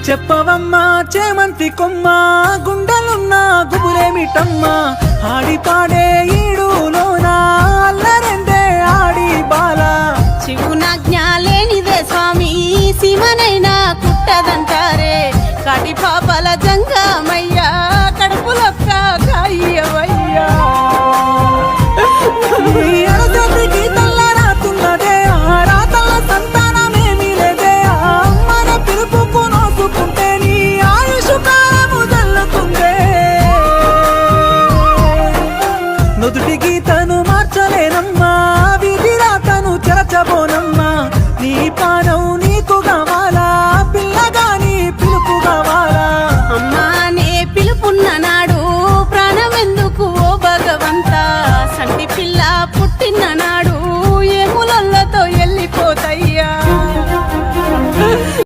చెప్పవమ్మా చేమంతి కొమ్మ గుండెలున్న గుబులేమిటమ్మా ఆడి పాడే ఈడులోన అల్లరెందే ఆడి బాల శివునాజ్ఞాలేనిదే స్వామి సీమనైనా కుట్టదంటారే కాటి పాపల